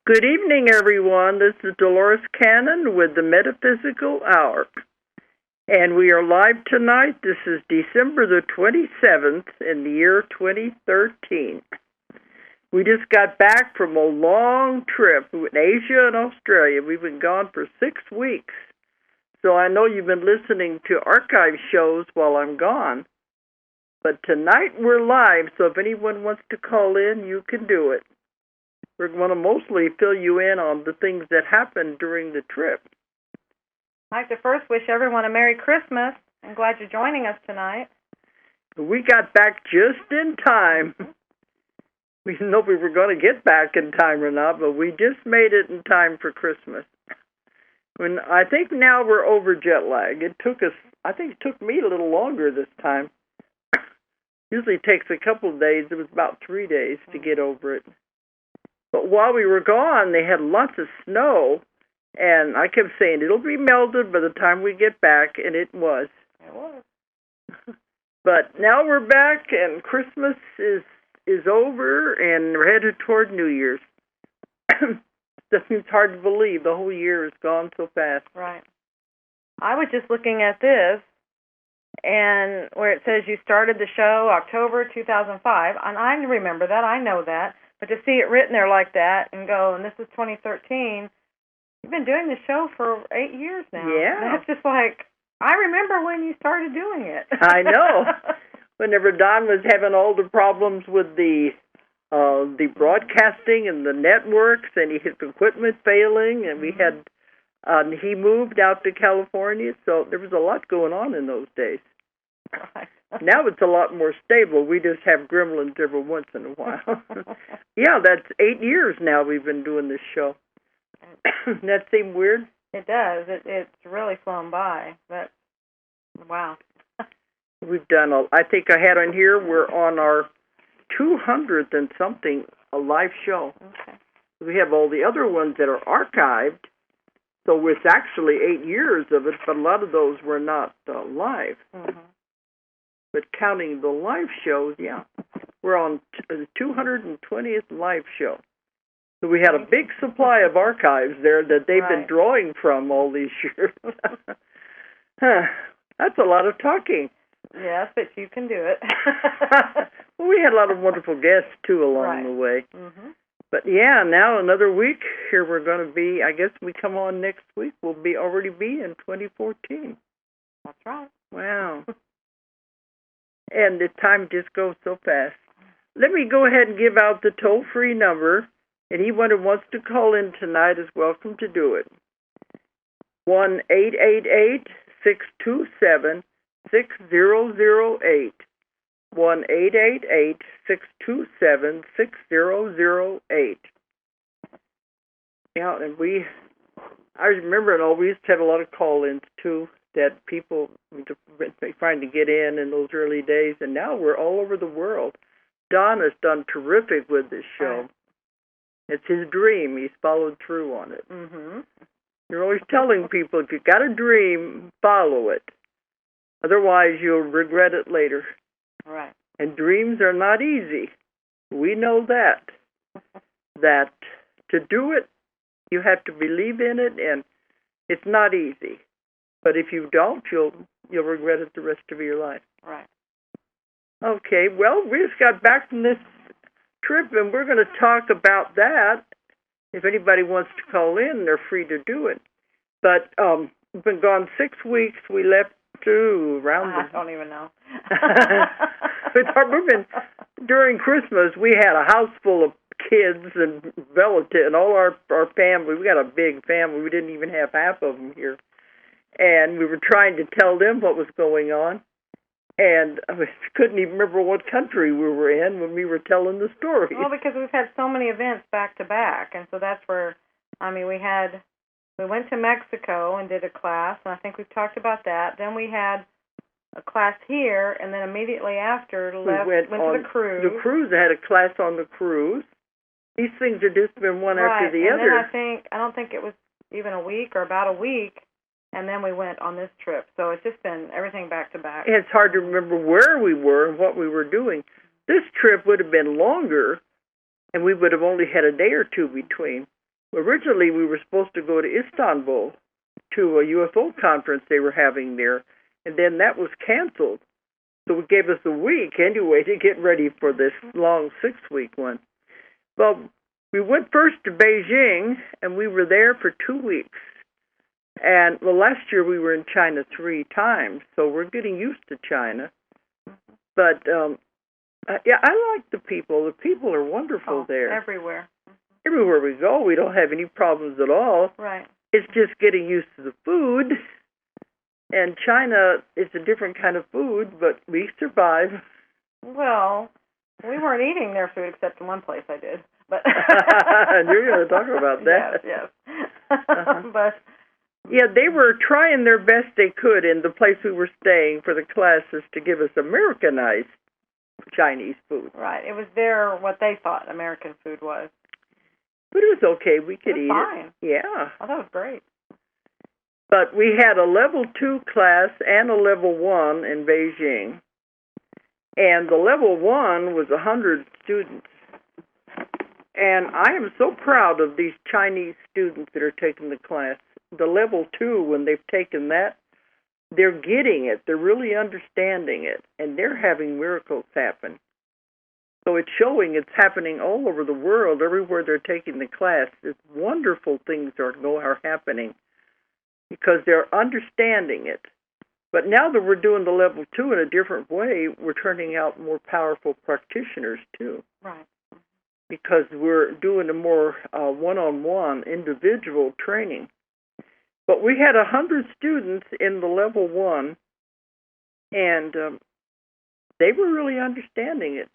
Good evening, everyone. This is Dolores Cannon with the Metaphysical Hour. And we are live tonight. This is December the 27th in the year 2013. We just got back from a long trip in Asia and Australia. We've been gone for 6 weeks. So I know you've been listening to archive shows while I'm gone. But tonight we're live, so if anyone wants to call in, you can do it. We're going to mostly fill you in on the things that happened during the trip. I'd like to first wish everyone a Merry Christmas. I'm glad you're joining us tonight. We got back just in time. We didn't know if we were going to get back in time or not, but we just made it in time for Christmas. I think now we're over jet lag. It took me a little longer this time. Usually it takes a couple of days. It was about 3 days to get over it. But while we were gone, they had lots of snow, and I kept saying, it'll be melted by the time we get back, and it was. It was. But now we're back, and Christmas is over, and we're headed toward New Year's. It's hard to believe. The whole year has gone so fast. Right. I was just looking at this, and where it says you started the show October 2005, and I remember that. I know that. But to see it written there like that and go, and this is 2013, you've been doing the show for 8 years now. Yeah. That's just like, I remember when you started doing it. I know. Whenever Don was having all the problems with the broadcasting and the networks, and his equipment failing, and we had, he moved out to California, so there was a lot going on in those days. Right. Now it's a lot more stable. We just have gremlins every once in a while. Yeah, that's 8 years now we've been doing this show. That seem weird? It does. It's really flown by. But wow. We've done, I think I had on here, we're on our 200th and something, a live show. Okay. We have all the other ones that are archived, so it's actually 8 years of it, but a lot of those were not live. Mm-hmm. But counting the live shows, yeah, we're on the 220th live show. So we had a big supply of archives there that they've been drawing from all these years. That's a lot of talking. Yes, but you can do it. Well, we had a lot of wonderful guests, too, along the way. Mm-hmm. But, yeah, now another week, here we're going to be, I guess we come on next week, we'll already be in 2014. That's right. Wow. And the time just goes so fast. Let me go ahead and give out the toll-free number. Anyone who wants to call in tonight is welcome to do it. 1-888-627-6008. 1-888-627-6008. Yeah, and I remember we used to have a lot of call-ins, too, that people were trying to get in those early days, and now we're all over the world. Don has done terrific with this show. Right. It's his dream. He's followed through on it. Mm-hmm. You're always telling people, if you've got a dream, follow it. Otherwise, you'll regret it later. Right. And dreams are not easy. We know that. That to do it, you have to believe in it, and it's not easy. But if you don't, you'll regret it the rest of your life. Right. Okay, well, we just got back from this trip, and we're going to talk about that. If anybody wants to call in, they're free to do it. But we've been gone 6 weeks. We left I don't even know. During Christmas, we had a house full of kids and relatives and all our family. We got a big family. We didn't even have half of them here. And we were trying to tell them what was going on. And I couldn't even remember what country we were in when we were telling the story. Well, because we've had so many events back to back. And so that's where, we went to Mexico and did a class. And I think we've talked about that. Then we had a class here. And then immediately after, went to the cruise. The cruise, I had a class on the cruise. These things have just been one after the other. And then I don't think it was even a week or about a week. And then we went on this trip. So it's just been everything back to back. It's hard to remember where we were and what we were doing. This trip would have been longer, and we would have only had a day or two between. Originally, we were supposed to go to Istanbul to a UFO conference they were having there, and then that was canceled. So it gave us a week anyway to get ready for this long 6-week one. Well, we went first to Beijing, and we were there for 2 weeks. And, well, last year we were in China 3 times, so we're getting used to China. But, yeah, I like the people. The people are wonderful there. Everywhere. Everywhere we go, we don't have any problems at all. Right. It's just getting used to the food. And China is a different kind of food, but we survive. Well, we weren't eating their food except in one place I did. But and you're going to talk about that. Yes. But yeah, they were trying their best they could in the place we were staying for the classes to give us Americanized Chinese food. Right. It was what they thought American food was. But it was okay. We could eat fine. it. Yeah. Oh, that was great. But we had a level 2 class and a level 1 in Beijing. And the level 1 was 100 students. And I am so proud of these Chinese students that are taking the class. The level 2, when they've taken that, they're getting it. They're really understanding it. And they're having miracles happen. So it's showing it's happening all over the world, everywhere they're taking the class. It's wonderful things are happening because they're understanding it. But now that we're doing the level 2 in a different way, we're turning out more powerful practitioners too. Right. Because we're doing a more one-on-one individual training. But we had 100 students in the level 1, and they were really understanding it.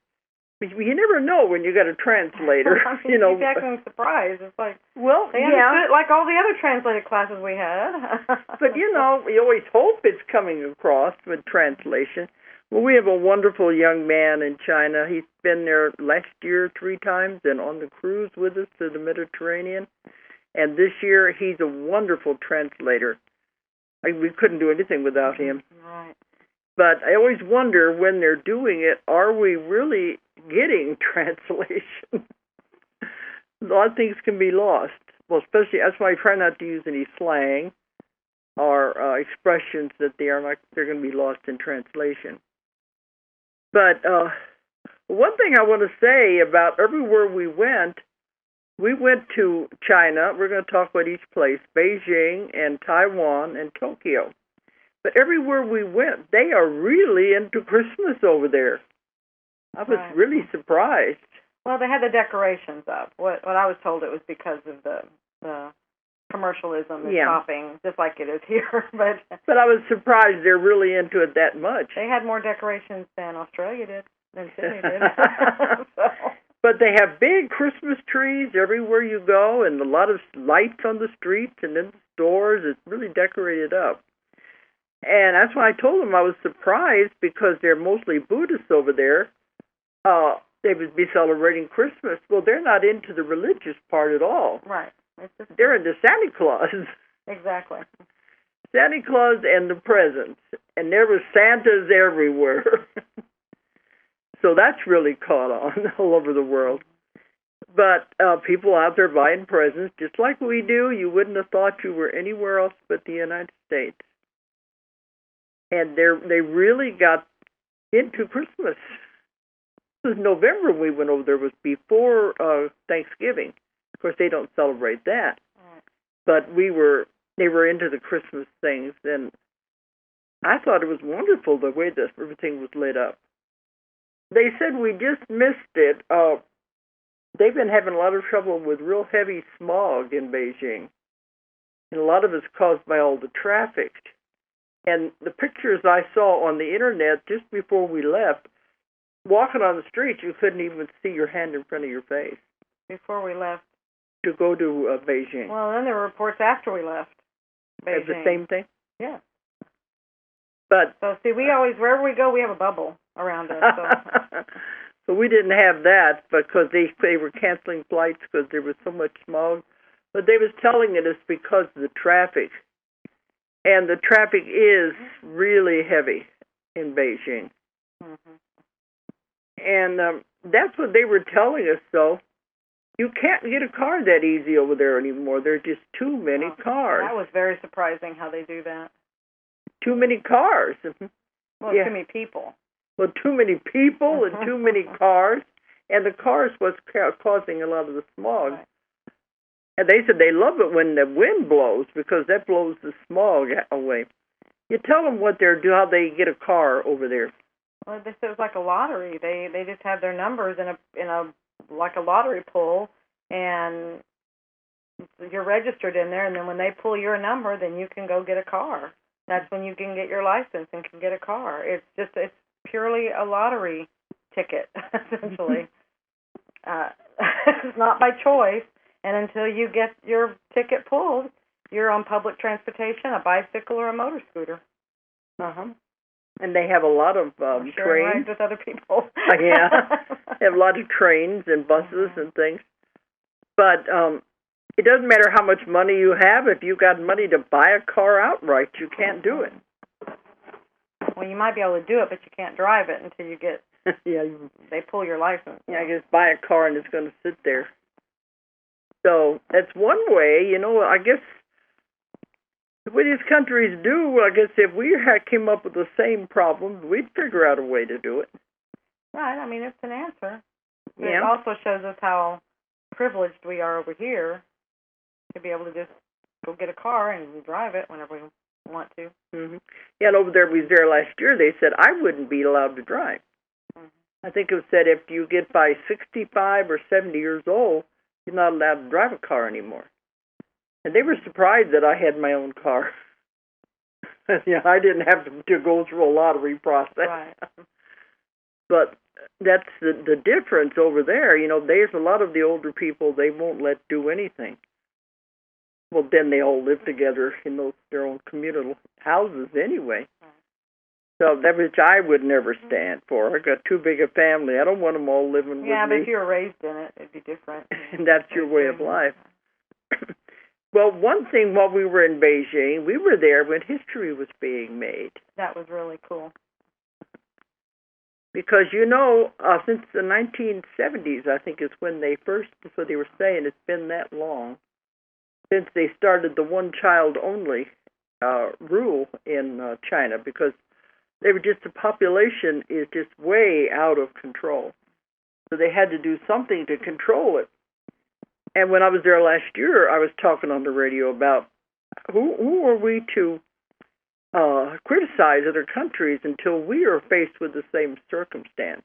You never know when you got a translator. You know, keep acting surprised. It's like, well, they understood it like all the other translated classes we had. But you know, we always hope it's coming across with translation. Well, we have a wonderful young man in China. He's been there last year 3 times and on the cruise with us to the Mediterranean. And this year, he's a wonderful translator. We couldn't do anything without him. Right. But I always wonder when they're doing it, are we really getting translation? A lot of things can be lost. Well, especially, that's why I try not to use any slang or expressions that they're going to be lost in translation. But one thing I want to say about everywhere we went to China. We're going to talk about each place, Beijing and Taiwan and Tokyo. But everywhere we went, they are really into Christmas over there. I was really surprised. Well, they had the decorations up. What I was told, it was because of the commercialism and shopping, just like it is here. But I was surprised they're really into it that much. They had more decorations than Australia did, than Sydney did. So. But they have big Christmas trees everywhere you go and a lot of lights on the streets and in the stores. It's really decorated up. And that's why I told them I was surprised because they're mostly Buddhists over there. They would be celebrating Christmas. Well, they're not into the religious part at all. Right. They're into Santa Claus. Exactly. Santa Claus and the presents. And there were Santas everywhere. So that's really caught on all over the world. But people out there buying presents, just like we do. You wouldn't have thought you were anywhere else but the United States. And they really got into Christmas. It was November we went over there. It was before Thanksgiving. Of course, they don't celebrate that. But they were into the Christmas things. And I thought it was wonderful the way that everything was lit up. They said we just missed it. They've been having a lot of trouble with real heavy smog in Beijing. And a lot of it's caused by all the traffic. And the pictures I saw on the internet just before we left, walking on the street, you couldn't even see your hand in front of your face. Before we left? To go to Beijing. Well, then there were reports after we left Beijing. It's the same thing? Yeah. But so, see, we always, wherever we go, we have a bubble around us. So, so we didn't have that because they were canceling flights because there was so much smog. But they was telling it is because of the traffic. And the traffic is really heavy in Beijing. Mm-hmm. And that's what they were telling us, though. You can't get a car that easy over there anymore. There are just too many cars. That was very surprising how they do that. Too many cars. Well, too many people. Well, too many people and too many cars. And the cars was causing a lot of the smog. Right. And they said they love it when the wind blows because that blows the smog away. You tell them what they're doing, how they get a car over there. Well, they said it was like a lottery. They just have their numbers in a like a lottery pull, and you're registered in there. And then when they pull your number, then you can go get a car. That's when you can get your license and can get a car. It's purely a lottery ticket, essentially. It's not by choice. And until you get your ticket pulled, you're on public transportation, a bicycle or a motor scooter. And they have a lot of trains. Rides with other people. Yeah. They have a lot of trains and buses and things. But it doesn't matter how much money you have. If you got money to buy a car outright, you can't do it. Well, you might be able to do it, but you can't drive it until you get... they pull your license. Yeah, I just buy a car and it's going to sit there. So that's one way, I guess the way these countries do, I guess if we came up with the same problems, we'd figure out a way to do it. Right, I mean, it's an answer. But yeah. It also shows us how privileged we are over here to be able to just go get a car and drive it whenever we want to. Mm-hmm. Yeah, and over there, we was there last year, they said I wouldn't be allowed to drive. I think it said if you get by 65 or 70 years old, you're not allowed to drive a car anymore. And they were surprised that I had my own car. I didn't have to go through a lottery process. Right. But that's the difference over there. There's a lot of the older people, they won't let do anything. Well, then they all live together in their own communal houses anyway. So that which I would never stand for. I got too big a family. I don't want them all living with me. Yeah, but if you were raised in it, it'd be different. And that's your way of life. Well, one thing while we were in Beijing, we were there when history was being made. That was really cool. Because, since the 1970s, I think is when they first, that's what they were saying, it's been that long since they started the one-child-only rule in China, because they were the population is just way out of control. So they had to do something to control it. And when I was there last year, I was talking on the radio about who are we to criticize other countries until we are faced with the same circumstance.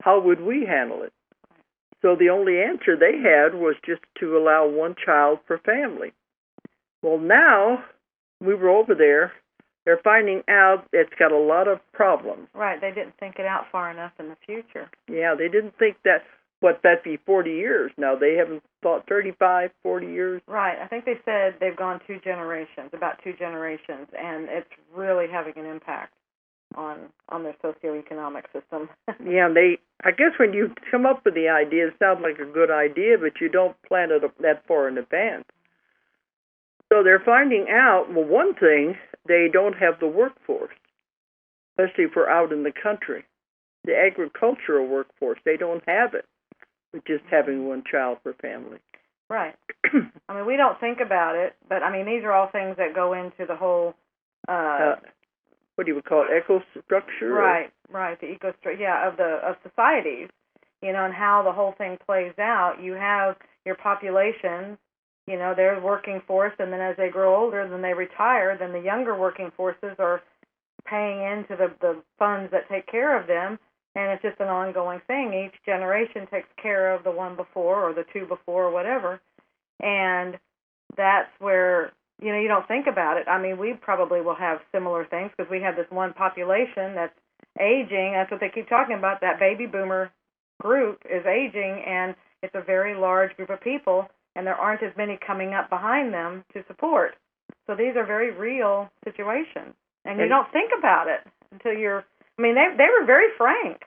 How would we handle it? So the only answer they had was just to allow one child per family. Well, now we were over there. They're finding out it's got a lot of problems. Right, they didn't think it out far enough in the future. Yeah, they didn't think that'd be 40 years. Now they haven't thought 35, 40 years. Right, I think they said they've gone about two generations, and it's really having an impact on their socioeconomic system. Yeah, I guess when you come up with the idea, it sounds like a good idea, but you don't plan it that far in advance. So they're finding out, well, one thing, they don't have the workforce, especially for out in the country. The agricultural workforce, they don't have it, with just having one child per family. Right. I mean, we don't think about it, but, I mean, these are all things that go into the whole... what do you call it, eco-structure? Right, the eco-structure, of societies, and how the whole thing plays out. You have your populations, they're working force, and then as they grow older, then they retire, then the younger working forces are paying into the funds that take care of them, and it's just an ongoing thing. Each generation takes care of the one before or the two before or whatever, and that's where, you don't think about it. I mean, we probably will have similar things because we have this one population that's aging. That's what they keep talking about. That baby boomer group is aging, and it's a very large group of people, and there aren't as many coming up behind them to support. So these are very real situations, and you don't think about it until you're... I mean, they were very frank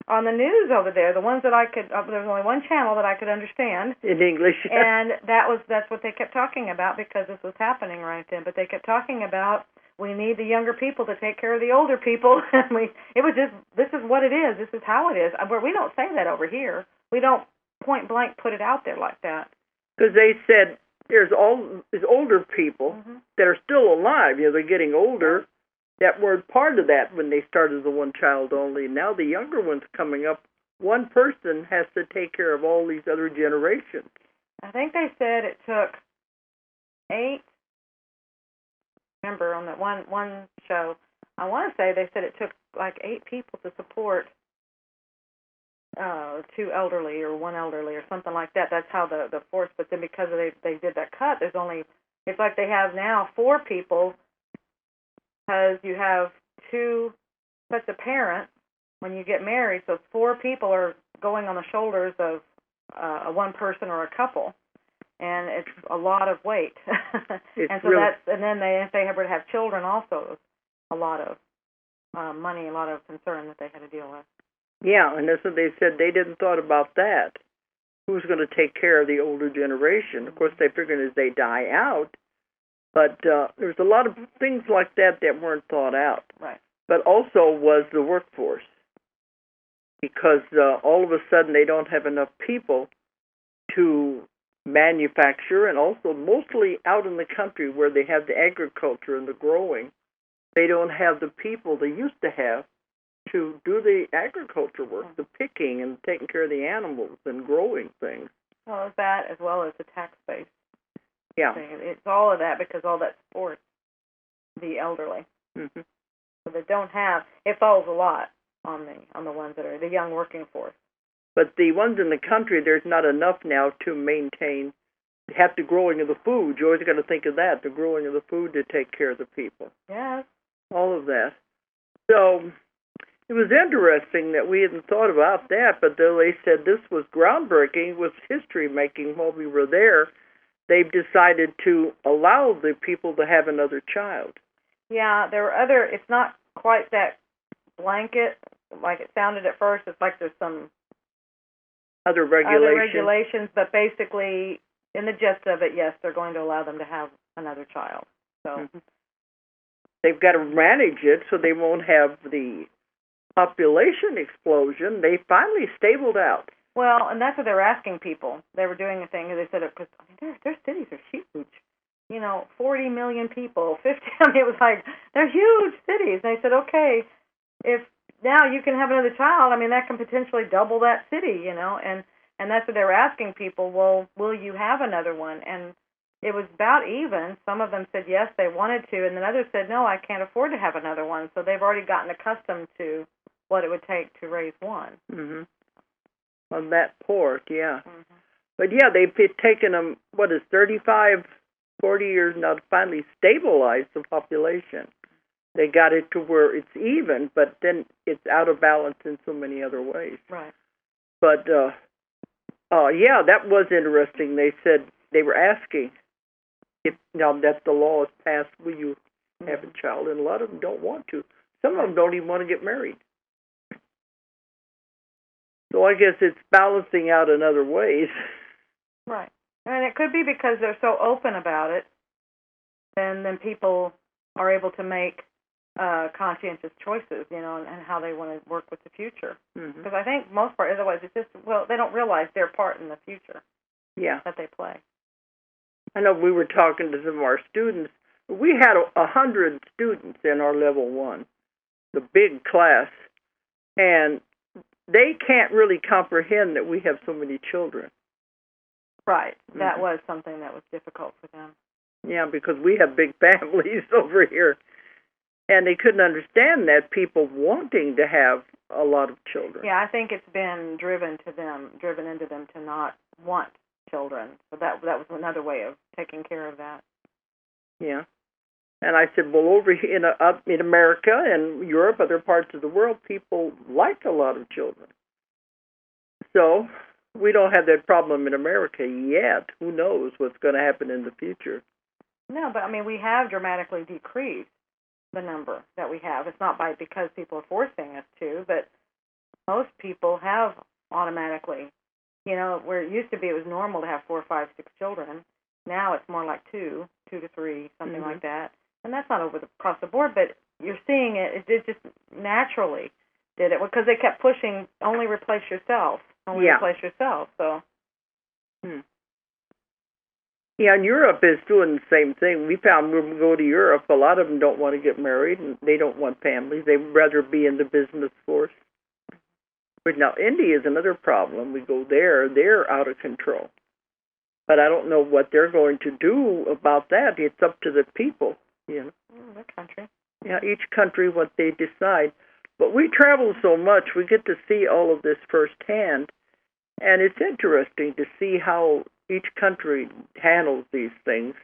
on the news over there. The ones that I could... there was only one channel that I could understand. In English. And that's what they kept talking about because this was happening right then. But they kept talking about, we need the younger people to take care of the older people. It was just, this is what it is. This is how it is. We don't say that over here. We don't point blank put it out there like that. Because they said there's all these older people that are still alive. They're getting older that weren't part of that when they started the one child only. Now the younger ones coming up, one person has to take care of all these other generations. I think they said it took 8. Remember, on that one show, I want to say they said it took like 8 people to support 2 elderly or 1 elderly or something like that. That's how the force. But then because they did that cut, there's only, it's like they have now 4 people, because you have 2 sets of parents when you get married. So 4 people are going on the shoulders of one person or a couple, and it's a lot of weight. And so really, and then if they ever have children, also a lot of money, a lot of concern that they had to deal with. Yeah, and that's what they said. They didn't thought about that. Who's going to take care of the older generation? Of course, they figured as they die out, but there's a lot of things like that that weren't thought out. Right. But also was the workforce, because all of a sudden they don't have enough people to manufacture, and also mostly out in the country where they have the agriculture and the growing, they don't have the people they used to have to do the agriculture work, the picking and taking care of the animals and growing things. Well, it's that as well as the tax base. Yeah. It's all of that, because all that supports the elderly. Mm-hmm. So they don't have, it falls a lot on the ones that are the young working force. But the ones in the country, there's not enough now to maintain, have the growing of the food. You always got to think of that, the growing of the food to take care of the people. Yes. All of that. So it was interesting that we hadn't thought about that, but though they said this was groundbreaking, was history making while we were there, they've decided to allow the people to have another child. Yeah, there were it's not quite that blanket like it sounded at first. It's like there's some other regulations, but basically, in the gist of it, yes, they're going to allow them to have another child. So they've got to manage it so they won't have the population explosion. They finally stabled out. Well, and that's what they were asking people. They were doing a thing, and they said, because their cities are huge. 40 million people, 50. I mean, it was like, they're huge cities. And they said, okay, if now you can have another child, I mean, that can potentially double that city, and that's what they were asking people. Well, will you have another one? And it was about even. Some of them said yes, they wanted to, and then others said, no, I can't afford to have another one. So they've already gotten accustomed to what it would take to raise one. Mm-hmm. On that port, yeah. Mm-hmm. But yeah, they've taken them, 35, 40 years now to finally stabilize the population. They got it to where it's even, but then it's out of balance in so many other ways. Right. But, yeah, that was interesting. They said, they were asking, if now that the law is passed, will you have a child? And a lot of them don't want to. Some of them don't even want to get married. So I guess it's balancing out in other ways. Right. And it could be because they're so open about it, then people are able to make conscientious choices, and how they want to work with the future. Because I think most part, otherwise it's just, they don't realize their part in the future. Yeah. That they play. I know we were talking to some of our students. We had 100 students in our level 1, the big class, and they can't really comprehend that we have so many children. Right. That was something that was difficult for them. Yeah, because we have big families over here. And they couldn't understand that, people wanting to have a lot of children. Yeah, I think it's been driven into them to not want children. So that was another way of taking care of that. Yeah. And I said, well, over here in America and Europe, other parts of the world, people like a lot of children. So we don't have that problem in America yet. Who knows what's going to happen in the future? No, but I mean, we have dramatically decreased the number that we have. It's not because people are forcing us to, but most people have automatically, where it used to be it was normal to have 4, 5, 6 children. Now it's more like 2 to 3, something like that. And that's not across the board, but you're seeing it. It just naturally did it because they kept pushing only replace yourself. only replace yourself. So. Yeah, and Europe is doing the same thing. We found when we go to Europe, a lot of them don't want to get married, and they don't want families. They'd rather be in the business force. But now, India is another problem. We go there, they're out of control. But I don't know what they're going to do about that. It's up to the people, you know. The country. Yeah, each country, what they decide. But we travel so much, we get to see all of this firsthand. And it's interesting to see how each country handles these things.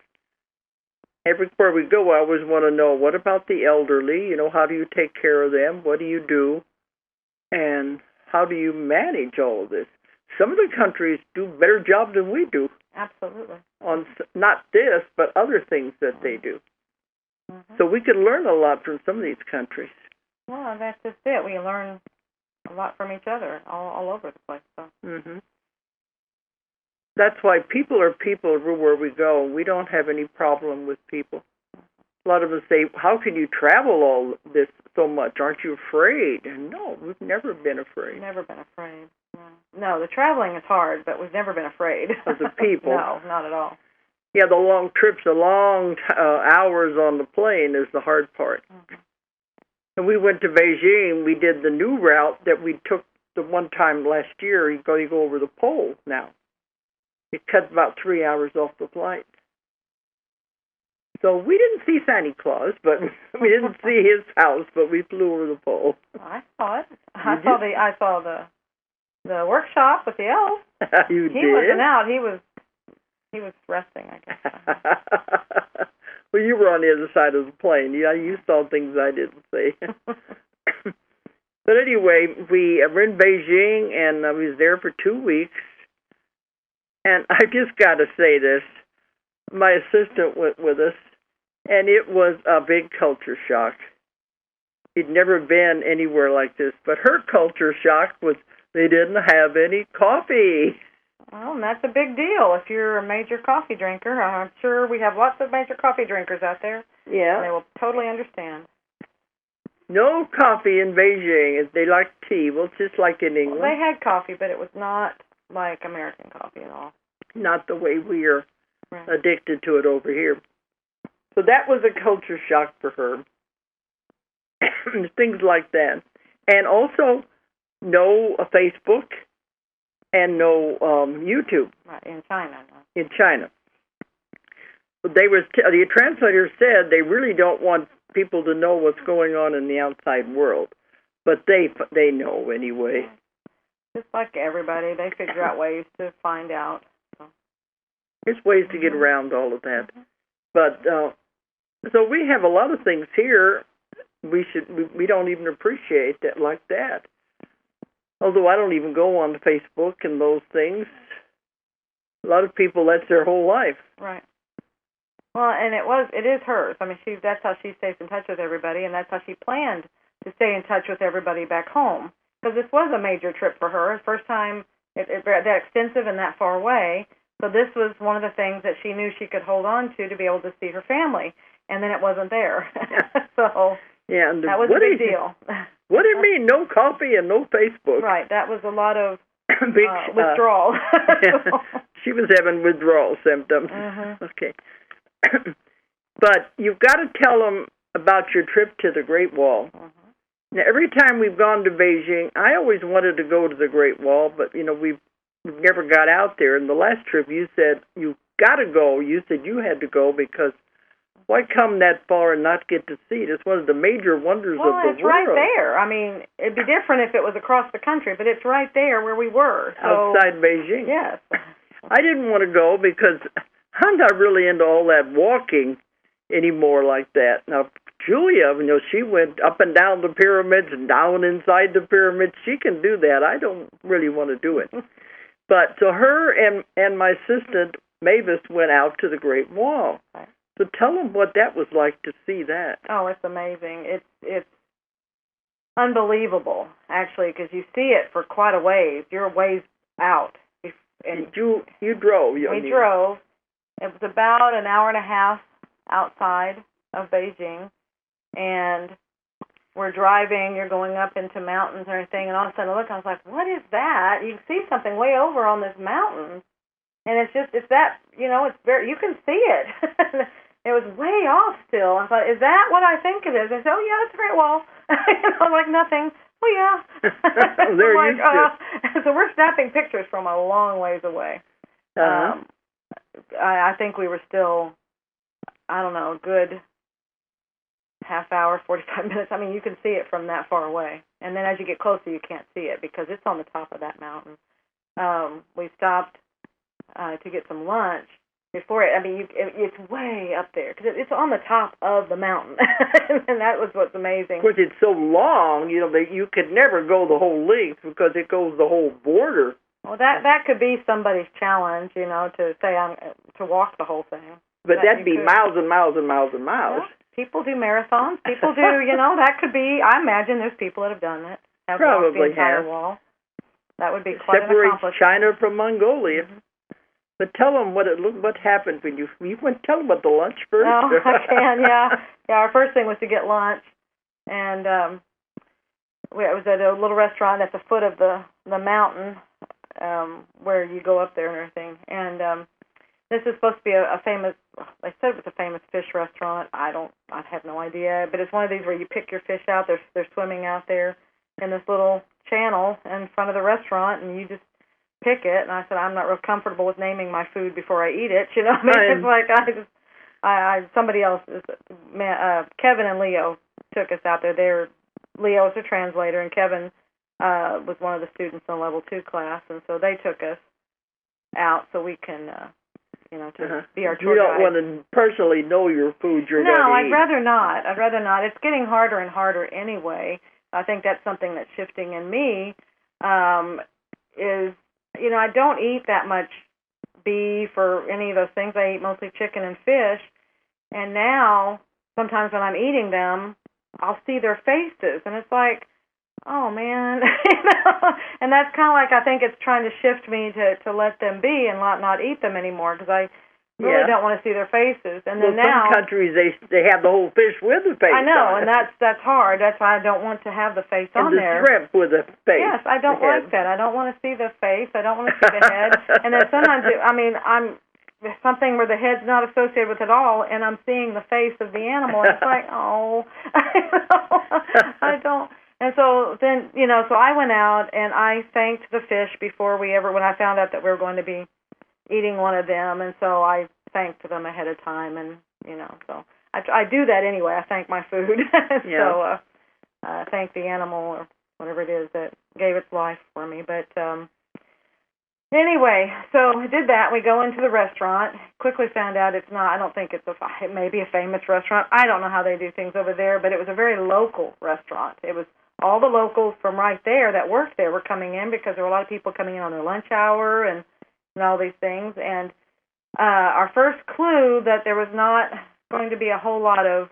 Everywhere we go, I always want to know, what about the elderly? You know, how do you take care of them? What do you do? And how do you manage all of this? Some of the countries do a better job than we do. Absolutely. On not this, but other things that they do. So we can learn a lot from some of these countries. Well, that's just it. We learn a lot from each other all over the place. So. That's why people are people everywhere we go. We don't have any problem with people. A lot of us say, how can you travel all this so much? Aren't you afraid? And no, we've never been afraid. Never been afraid. No, the traveling is hard, but we've never been afraid. Of the people. No, not at all. Yeah, the long trips, the long hours on the plane is the hard part. And we went to Beijing. We did the new route that we took the one time last year. You go over the pole now. It cut about 3 hours off the flight. So we didn't see Santa Claus, but we didn't see his house, but we flew over the pole. I saw it. I saw the workshop with the elf. You did? He wasn't out. He was resting, I guess. Well, you were on the other side of the plane. Yeah, you saw things I didn't see. But anyway, we were in Beijing, and I was there for 2 weeks. And I just got to say this. My assistant went with us, and it was a big culture shock. He'd never been anywhere like this, but her culture shock was they didn't have any coffee. Well, and that's a big deal if you're a major coffee drinker. I'm sure we have lots of major coffee drinkers out there. Yeah. And they will totally understand. No coffee in Beijing. They like tea. Well, it's just like in England. Well, they had coffee, but it was not like American coffee at all. Not the way we are addicted to it over here. So that was a culture shock for her. Things like that. And also, no Facebook and no YouTube. Right, in China. In China. The translator said they really don't want people to know what's going on in the outside world. But they know anyway. Just like everybody, they figure out ways to find out. So. There's ways to get around all of that. But so we have a lot of things here we don't even appreciate that like that. Although I don't even go on Facebook and those things. A lot of people, that's their whole life. Right. Well, and it is hers. I mean, that's how she stays in touch with everybody, and that's how she planned to stay in touch with everybody back home. Because this was a major trip for her, first time that extensive and that far away. So this was one of the things that she knew she could hold on to be able to see her family, and then it wasn't there. So and that was a big deal. What do you mean, no coffee and no Facebook? Right, that was a lot of withdrawal. She was having withdrawal symptoms. Okay. But you've got to tell them about your trip to the Great Wall. Now, every time we've gone to Beijing, I always wanted to go to the Great Wall, but, we've never got out there. And the last trip, you said, you got to go. You said you had to go because why come that far and not get to see it? It's one of the major wonders of the world. Well, it's right there. I mean, it'd be different if it was across the country, but it's right there where we were. So, outside Beijing. Yes. I didn't want to go because I'm not really into all that walking anymore like that. Now, Julia, she went up and down the pyramids and down inside the pyramids. She can do that. I don't really want to do it. But so her and my assistant, Mavis, went out to the Great Wall. So tell them what that was like to see that. Oh, it's amazing. It's unbelievable, actually, because you see it for quite a ways. You're a ways out. And you drove. We drove. It was about an hour and a half outside of Beijing, and we're driving, you're going up into mountains and everything, and all of a sudden I look, I was like, what is that? You can see something way over on this mountain. And it's that, it's you can see it. It was way off still. I thought, is that what I think it is? I said, oh, yeah, that's a great wall. Like nothing. Oh, yeah. They're like, so we're snapping pictures from a long ways away. I think we were still, I don't know, a good half hour, 45 minutes. I mean, you can see it from that far away. And then as you get closer, you can't see it because it's on the top of that mountain. We stopped to get some lunch before it. I mean, it's way up there because it's on the top of the mountain. And that was what's amazing. Of course, it's so long, that you could never go the whole length because it goes the whole border. Well, that could be somebody's challenge, to say to walk the whole thing. But that'd be miles and miles and miles and miles. Well, people do marathons. People do, that could be. I imagine there's people that have done it. Have walked the entire wall. That would be quite an accomplishment. Separate China from Mongolia. Mm-hmm. But tell them what happened when you went. Tell them about the lunch first. Oh, I can. Yeah. Our first thing was to get lunch, and it was at a little restaurant at the foot of the mountain where you go up there and everything. And this is supposed to be a famous. They said it was a famous fish restaurant. I have no idea, but it's one of these where you pick your fish out. They're swimming out there in this little channel in front of the restaurant, and you just pick it. And I said, I'm not real comfortable with naming my food before I eat it. I mean, it's like somebody else, Kevin and Leo took us out there. Leo is a translator, and Kevin was one of the students in level 2 class, and so they took us out so we can, to be our tour guide. You don't want to personally know your food you're going to eat. No, I'd rather not. It's getting harder and harder anyway. I think that's something that's shifting in me, is, I don't eat that much beef or any of those things. I eat mostly chicken and fish. And now, sometimes when I'm eating them, I'll see their faces. And it's like, oh, man. And that's kind of like, I think it's trying to shift me to let them be and not eat them anymore because I really don't want to see their faces. And then now, some countries, they have the whole fish with the face I know, on and that's hard. That's why I don't want to have the face on there. And the shrimp with the face. Yes, I don't like that. I don't want to see the face. I don't want to see the head. And then sometimes, I'm something where the head's not associated with it all, and I'm seeing the face of the animal. And it's like, oh, I don't. And so then, so I went out and I thanked the fish when I found out that we were going to be eating one of them, and so I thanked them ahead of time, and so I do that anyway. I thank my food, so I thank the animal or whatever it is that gave its life for me. But anyway, so I did that. We go into the restaurant. Quickly found out it's not. I don't think it may be a famous restaurant. I don't know how they do things over there, but it was a very local restaurant. It was all the locals from right there that worked there were coming in because there were a lot of people coming in on their lunch hour and all these things. And our first clue that there was not going to be a whole lot of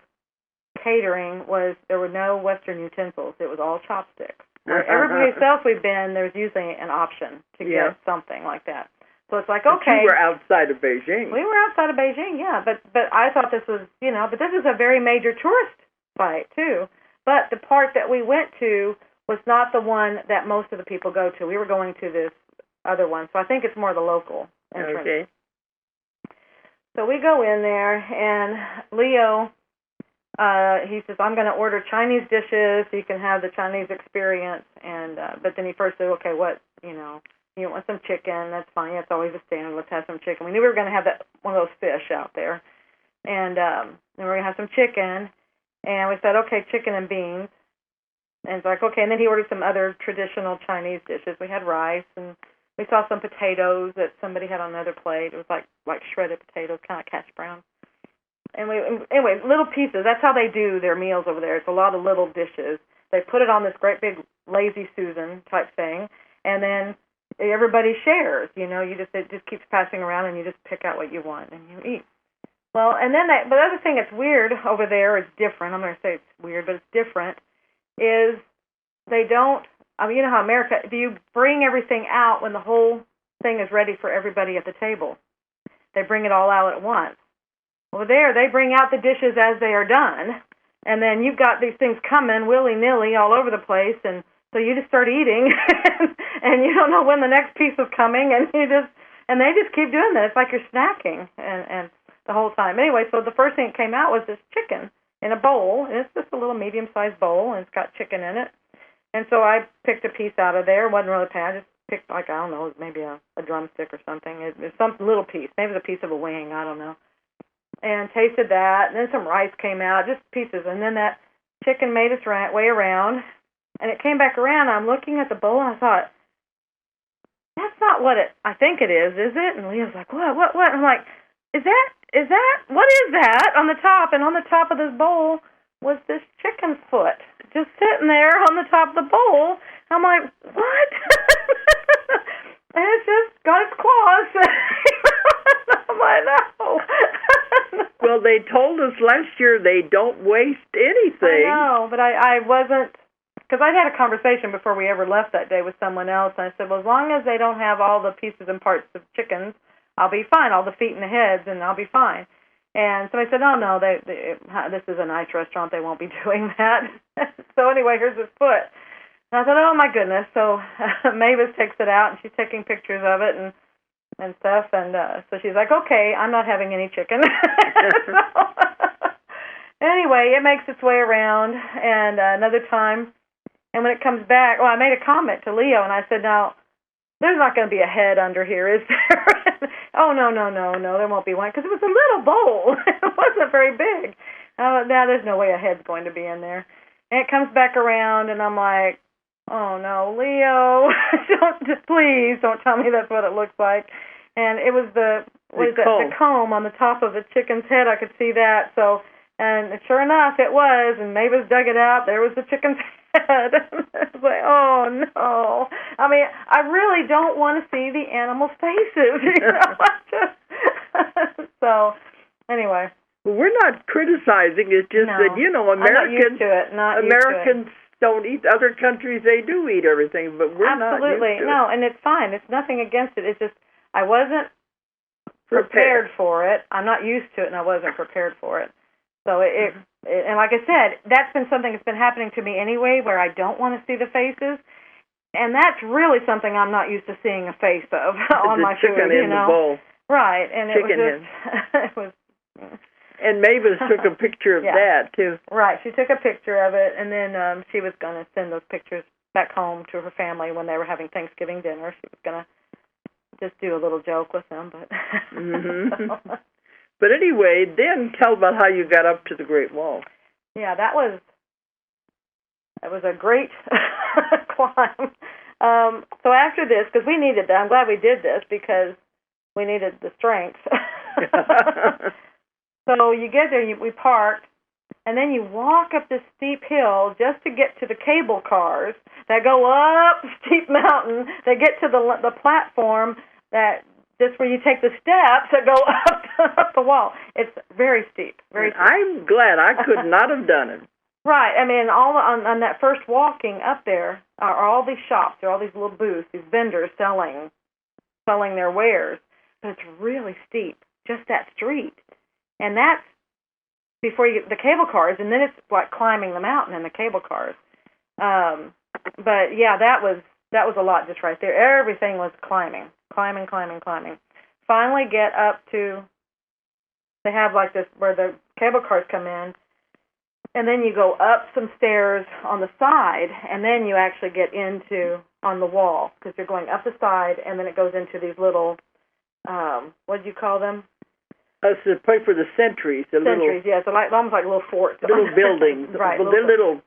catering was there were no Western utensils. It was all chopsticks. Where everybody else we've been, there's usually an option to get something like that. So it's like, okay. But you were outside of Beijing. We were outside of Beijing, yeah. But I thought this was, but this is a very major tourist site, too. But the part that we went to was not the one that most of the people go to. We were going to this other one. So I think it's more the local entrance. Okay. So we go in there, and Leo, he says, I'm going to order Chinese dishes so you can have the Chinese experience. And but then he first said, okay, what, you want some chicken? That's fine. That's always a standard. Let's have some chicken. We knew we were going to have one of those fish out there. And then we were going to have some chicken. And we said, okay, chicken and beans. And it's like, okay. And then he ordered some other traditional Chinese dishes. We had rice, and we saw some potatoes that somebody had on another plate. It was like shredded potatoes, kind of cash brown. And anyway, little pieces. That's how they do their meals over there. It's a lot of little dishes. They put it on this great big lazy Susan type thing, and then everybody shares. It just keeps passing around, and you just pick out what you want and you eat. Well, and then but the other thing that's weird over there is different. I'm going to say it's weird, but it's different. Is they don't. You know how America, do you bring everything out when the whole thing is ready for everybody at the table? They bring it all out at once. Over there, they bring out the dishes as they are done, And then you've got these things coming willy-nilly all over the place, and so you just start eating, and you don't know when the next piece is coming, and they just keep doing that. It's like you're snacking, and the whole time. Anyway, so the first thing that came out was this chicken in a bowl, and it's just a little medium-sized bowl, and it's got chicken in it. And so I picked a piece out of there. It wasn't really bad. I just picked, like, I don't know, maybe a drumstick or something. It was some little piece. Maybe it was a piece of a wing. I don't know. And tasted that, and then some rice came out, just pieces. And then that chicken made its way around, and it came back around. I'm looking at the bowl, and I thought, that's not what I think it is it? And Leah's like, what? And I'm like, is that, what is that on the top? And on the top of this bowl was this chicken foot just sitting there on the top of the bowl. I'm like, what? And it's just got its claws. I'm like, no. Well, they told us last year they don't waste anything. I know, but I wasn't, because I'd had a conversation before we ever left that day with someone else, and I said, well, as long as they don't have all the pieces and parts of chickens, I'll be fine, all the feet and the heads, and I'll be fine. And so I said, oh, no, this is a nice restaurant, they won't be doing that. So anyway, here's this foot. And I thought, oh, my goodness. So Mavis takes it out, and she's taking pictures of it and stuff. And so she's like, okay, I'm not having any chicken. So, anyway, it makes its way around. And another time, and when it comes back, well, I made a comment to Leo, and I said, now, there's not going to be a head under here, is there? Oh, no, there won't be one, because it was a little bowl. It wasn't very big. Now there's no way a head's going to be in there. And it comes back around, and I'm like, oh, no, Leo, please don't tell me that's what it looks like. And it was the comb on the top of the chicken's head. I could see that. So, and sure enough, it was. And Mavis dug it out. There was the chicken's head. I was like, oh, no. I mean, I really don't want to see the animals' faces. So, anyway. Well, we're not criticizing. It's just that, Americans, Americans don't eat. Other countries, they do eat everything, but we're not used to it. No, and it's fine. It's nothing against it. It's just I wasn't prepared for it. I'm not used to it, and I wasn't prepared for it. So and like I said, that's been something that's been happening to me anyway, where I don't want to see the faces, and that's really something I'm not used to seeing a face of on my food. The chicken in the bowl, right? And chicken it was. And Mavis took a picture of that, too. Right. She took a picture of it, and then she was going to send those pictures back home to her family when they were having Thanksgiving dinner. She was going to just do a little joke with them. But so. But anyway, then tell about how you got up to the Great Wall. Yeah, that was a great climb. So after this, because we needed that, I'm glad we did this because we needed the strength. So you get there, we parked, and then you walk up this steep hill just to get to the cable cars that go up the steep mountain. They get to the platform that just where you take the steps that go up the wall. It's very steep, very steep. I'm glad I could not have done it. Right. I mean, on that first walking up there are all these shops. There are all these little booths, these vendors selling their wares. But it's really steep, just that street. And that's before you get the cable cars, and then it's like climbing the mountain in the cable cars. But yeah, that was a lot just right there. Everything was climbing. Finally get up to, they have like this where the cable cars come in, and then you go up some stairs on the side, and then you actually get into on the wall, because you're going up the side, and then it goes into these little, what do you call them? It's a place for the sentries. Yeah. So almost like little forts. Little buildings. Right. Little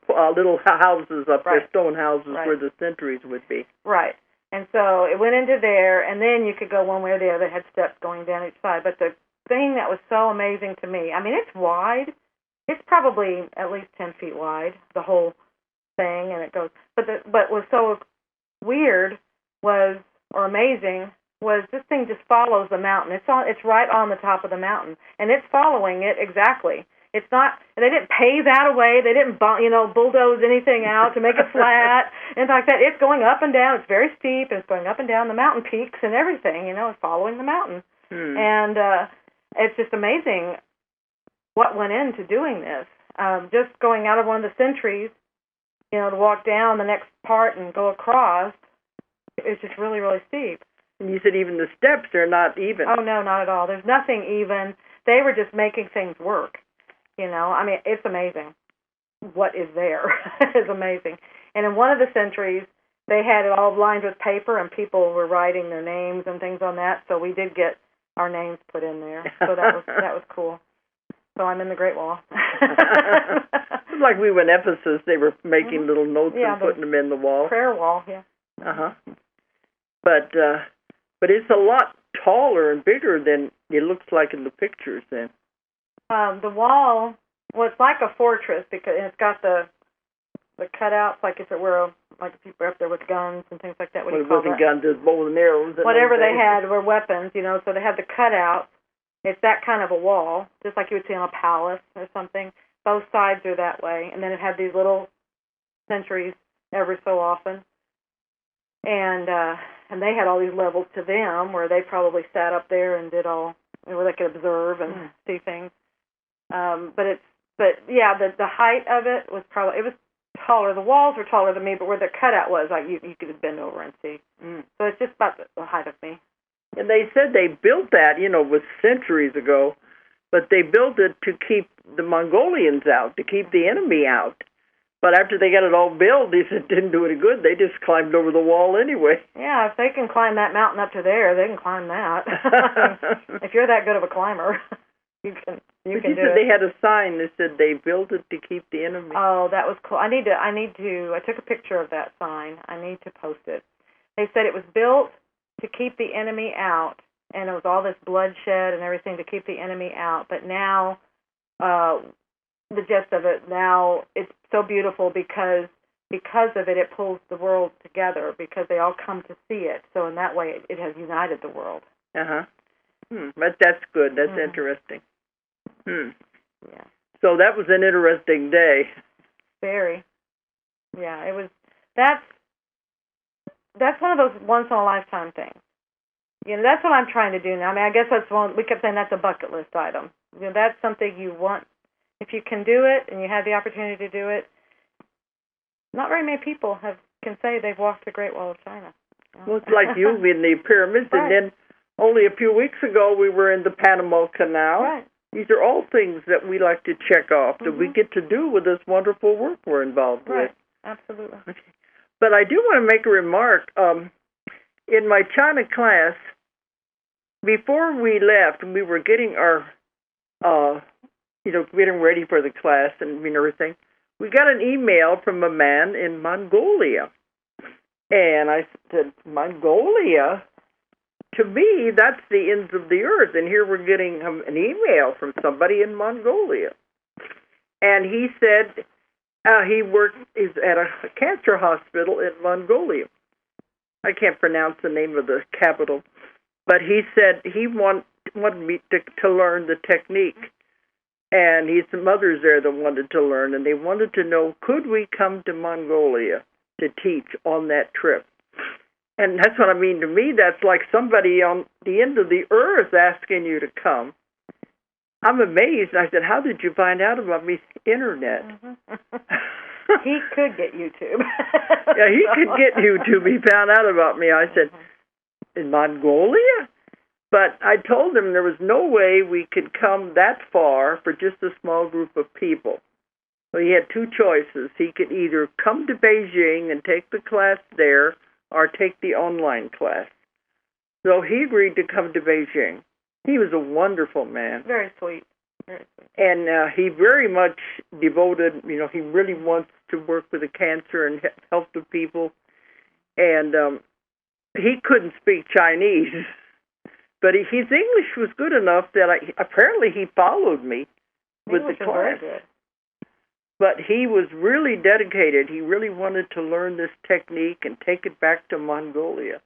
houses up there, right. stone houses right. where the sentries would be. Right. And so it went into there, and then you could go one way or the other. It had steps going down each side. But the thing that was so amazing to me, I mean, it's wide. It's probably at least 10 feet wide, the whole thing, and it goes. But what was so weird or amazing was this thing just follows the mountain. It's right on the top of the mountain, and it's following it exactly. It's not. They didn't pave that away. They didn't bulldoze anything out to make it flat. And like that, it's going up and down. It's very steep, and it's going up and down the mountain peaks and everything. It's following the mountain, and it's just amazing what went into doing this. just going out of one of the sentries, to walk down the next part and go across, it's just really, really steep. And you said even the steps are not even. Oh, no, not at all. There's nothing even. They were just making things work. It's amazing. What is there is amazing. And in one of the sentries, they had it all lined with paper, and people were writing their names and things on that. So we did get our names put in there. So that was cool. So I'm in the Great Wall. It's like we were in Ephesus. They were making little notes and putting them in the wall. Prayer wall, yeah. But it's a lot taller and bigger than it looks like in the pictures. Then the wall, it's like a fortress because it's got the cutouts, like if it were like if people were up there with guns and things like that. Well, it wasn't guns, it was bows and arrows. Whatever they had were weapons, so they had the cutouts. It's that kind of a wall, just like you would see in a palace or something. Both sides are that way. And then it had these little sentries every so often. And they had all these levels to them where they probably sat up there and did all, where they could observe and see things. The height of it was probably, it was taller. The walls were taller than me, but where the cutout was, like you could bend over and see. So it's just about the height of me. And they said they built that, was centuries ago, but they built it to keep the Mongolians out, to keep the enemy out. But after they got it all built, they said it didn't do any good. They just climbed over the wall anyway. Yeah, if they can climb that mountain up to there, they can climb that. If you're that good of a climber, you can do it. They had a sign that said they built it to keep the enemy. Oh, that was cool. I took a picture of that sign. I need to post it. They said it was built to keep the enemy out, and it was all this bloodshed and everything to keep the enemy out. But now, the gist of it, now it's so beautiful because of it, it pulls the world together because they all come to see it. So in that way, it has united the world. But that's good. That's interesting. Yeah. So that was an interesting day. Very. Yeah, it was. That's one of those once-in-a-lifetime things. That's what I'm trying to do now. I guess that's one, we kept saying that's a bucket list item. That's something you want. If you can do it and you have the opportunity to do it, not very many people can say they've walked the Great Wall of China. Well, it's like you in the pyramids, right. And then only a few weeks ago we were in the Panama Canal. Right. These are all things that we like to check off that we get to do with this wonderful work we're involved with. Absolutely. But I do want to make a remark. In my China class, before we left, we were getting our, getting ready for the class and everything. We got an email from a man in Mongolia. And I said, Mongolia? To me, that's the ends of the earth. And here we're getting an email from somebody in Mongolia. And he said he is at a cancer hospital in Mongolia. I can't pronounce the name of the capital. But he said he wanted me to learn the technique. And some others there that wanted to learn. And they wanted to know, could we come to Mongolia to teach on that trip? And that's what I mean. To me, that's like somebody on the end of the earth asking you to come. I'm amazed. I said, how did you find out about me? Internet. He could get YouTube. Yeah, he could get YouTube. He found out about me. I said, in Mongolia? But I told him there was no way we could come that far for just a small group of people. So he had two choices. He could either come to Beijing and take the class there or take the online class. So he agreed to come to Beijing. He was a wonderful man. Very sweet. Very sweet. And he very much devoted, he really wants to work with the cancer and help the people. And he couldn't speak Chinese, but his English was good enough that apparently he followed me with the class. Very good. But he was really dedicated. He really wanted to learn this technique and take it back to Mongolia.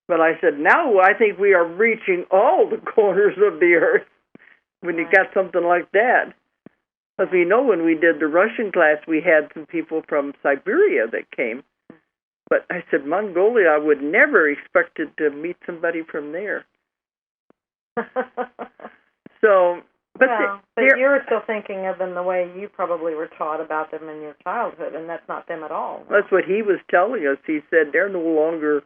But I said, now I think we are reaching all the corners of the earth when you got something like that. As we know, when we did the Russian class, we had some people from Siberia that came. But I said, Mongolia, I would never expected to meet somebody from there. So But but you're still thinking of them the way you probably were taught about them in your childhood, and that's not them at all. That's what he was telling us. He said they're no longer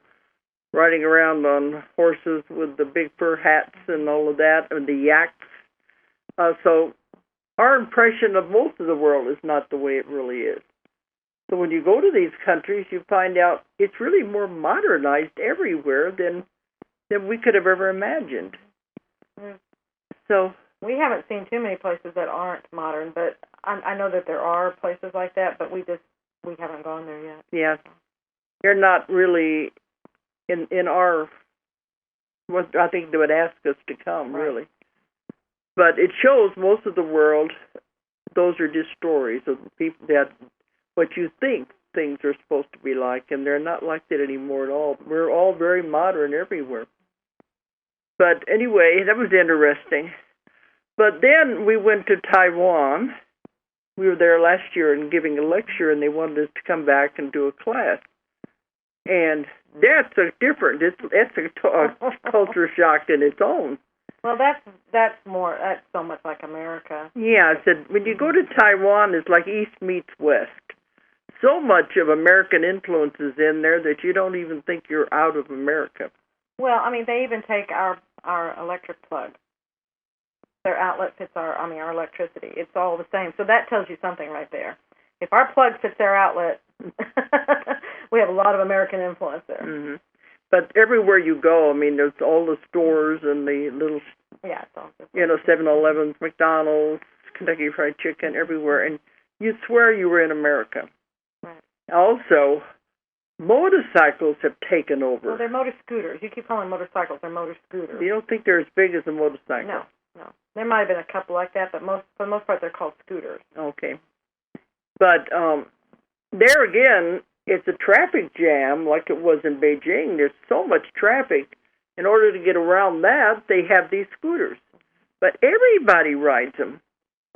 riding around on horses with the big fur hats and all of that, and the yaks. So our impression of most of the world is not the way it really is. So when you go to these countries, you find out it's really more modernized everywhere than we could have ever imagined. Mm. So we haven't seen too many places that aren't modern, but I know that there are places like that, but we haven't gone there yet. Yeah, they're not really in our what I think they would ask us to come, right. Really. But it shows most of the world, those are just stories of people that what you think things are supposed to be like, and they're not like that anymore at all. We're all very modern everywhere. But anyway, that was interesting. But then we went to Taiwan. We were there last year and giving a lecture, and they wanted us to come back and do a class. And that's a culture shock in its own. Well, that's so much like America. Yeah, I said when you go to Taiwan, it's like East meets West. So much of American influence is in there that you don't even think you're out of America. Well, I mean, they even take our electric plug. Their outlet fits our electricity. It's all the same. So that tells you something right there. If our plug fits their outlet, we have a lot of American influence there. Mm-hmm. But everywhere you go, I mean, there's all the stores and the little, yeah, it's all just 7-Elevens, McDonald's, Kentucky Fried Chicken, everywhere, and you'd swear you were in America. Right. Also, motorcycles have taken over. Well, they're motor scooters. You keep calling motorcycles, they're motor scooters. You don't think they're as big as a motorcycle? No. There might have been a couple like that, but for the most part, they're called scooters. Okay. But there again, it's a traffic jam like it was in Beijing. There's so much traffic. In order to get around that, they have these scooters. But everybody rides them.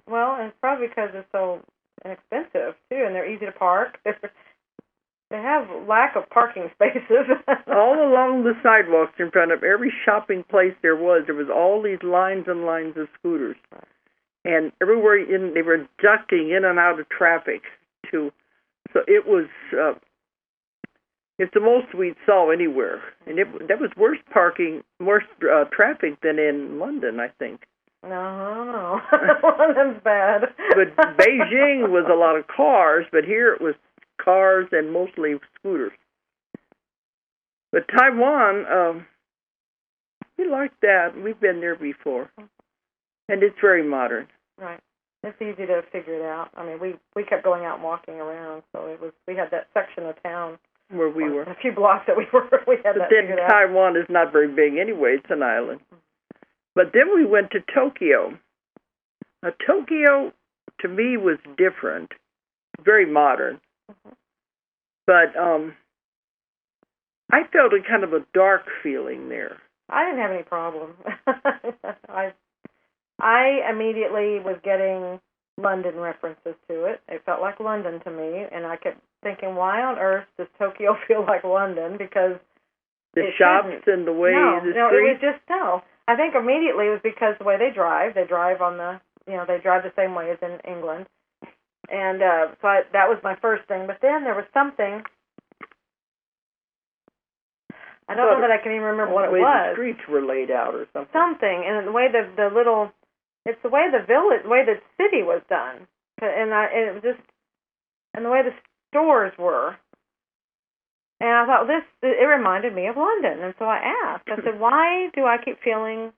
Well, and it's probably because they're so inexpensive, too, and they're easy to park. They have lack of parking spaces. All along the sidewalks in front of every shopping place there was all these lines and lines of scooters. And everywhere they were ducking in and out of traffic, too. So it was, it's the most we saw anywhere. And that was worse traffic than in London, I think. No. London's bad. But Beijing was a lot of cars, but here it was cars and mostly scooters. But Taiwan, we like that. We've been there before. And it's very modern. Right. It's easy to figure it out. I mean, we kept going out and walking around, so we had that section of town where we were. A few blocks that we had that figured out. But then Taiwan is not very big anyway. It's an island. But then we went to Tokyo. Now, Tokyo, to me, was different. Very modern. Mm-hmm. But I felt a kind of a dark feeling there. I didn't have any problem. I immediately was getting London references to it. It felt like London to me, and I kept thinking, why on earth does Tokyo feel like London? Because the shops and the way the streets? No, it was just, I think immediately it was because the way they drive. They drive on they drive the same way as in England. And so that was my first thing. But then there was something, I don't know that I can even remember what it was. The streets were laid out or something. Something, and the way it's the way the city was done, and it was just, and the way the stores were. And I thought it reminded me of London, and so I asked. I said, why do I keep feeling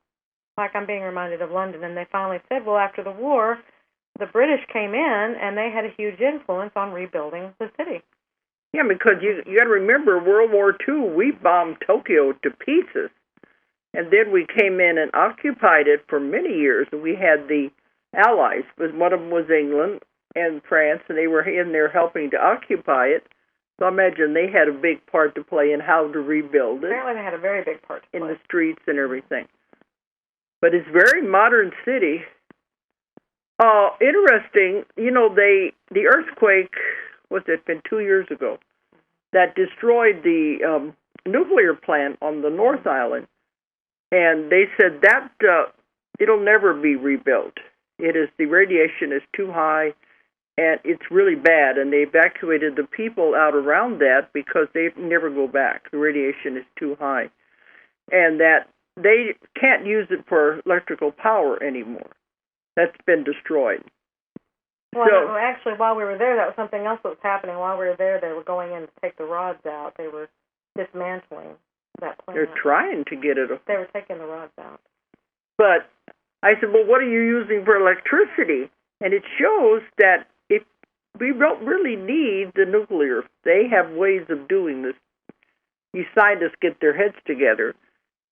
like I'm being reminded of London? And they finally said, well, after the war, the British came in, and they had a huge influence on rebuilding the city. Yeah, because you got to remember, World War II, we bombed Tokyo to pieces. And then we came in and occupied it for many years. And we had the Allies, but one of them was England and France, and they were in there helping to occupy it. So I imagine they had a big part to play in how to rebuild it. Apparently they had a very big part to play. In the streets and everything. But it's a very modern city. Interesting, the earthquake, what's it been 2 years ago, that destroyed the nuclear plant on the North Island. And they said that it'll never be rebuilt. The radiation is too high, and it's really bad, and they evacuated the people out around that because they never go back. The radiation is too high, and that they can't use it for electrical power anymore. That's been destroyed. Well, so, actually, while we were there, that was something else that was happening. While we were there, they were going in to take the rods out. They were dismantling that plant. They're trying to get it. They were taking the rods out. But I said, well, what are you using for electricity? And it shows that if we don't really need the nuclear. They have ways of doing this. These scientists get their heads together.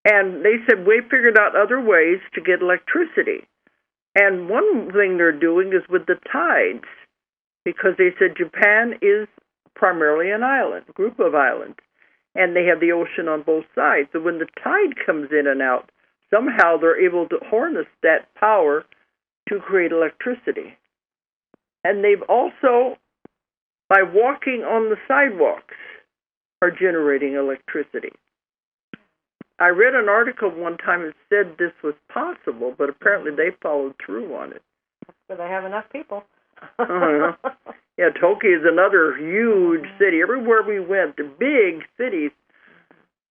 And they said, we figured out other ways to get electricity. And one thing they're doing is with the tides, because they said Japan is primarily an island, a group of islands, and they have the ocean on both sides. So when the tide comes in and out, somehow they're able to harness that power to create electricity. And they've also, by walking on the sidewalks, are generating electricity. I read an article one time that said this was possible, but apparently they followed through on it. So they have enough people. Yeah, Tokyo is another huge city. Everywhere we went, the big cities.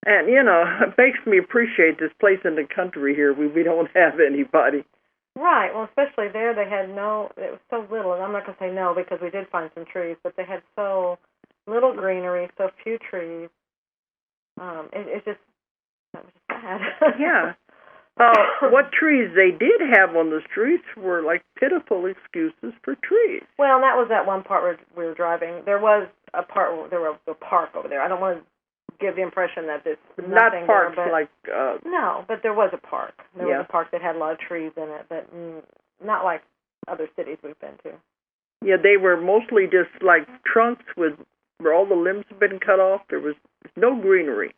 And, it makes me appreciate this place in the country here. We don't have anybody. Right. Well, especially there, it was so little. And I'm not going to say no because we did find some trees, but they had so little greenery, so few trees. That was just sad. Yeah. What trees they did have on the streets were like pitiful excuses for trees. Well, and that was that one part where we were driving. There was a part where there was a park over there. I don't want to give the impression that there's nothing not parks there, but like. No, but there was a park. There was a park that had a lot of trees in it, but not like other cities we've been to. Yeah, they were mostly just like trunks where all the limbs had been cut off. There was no greenery.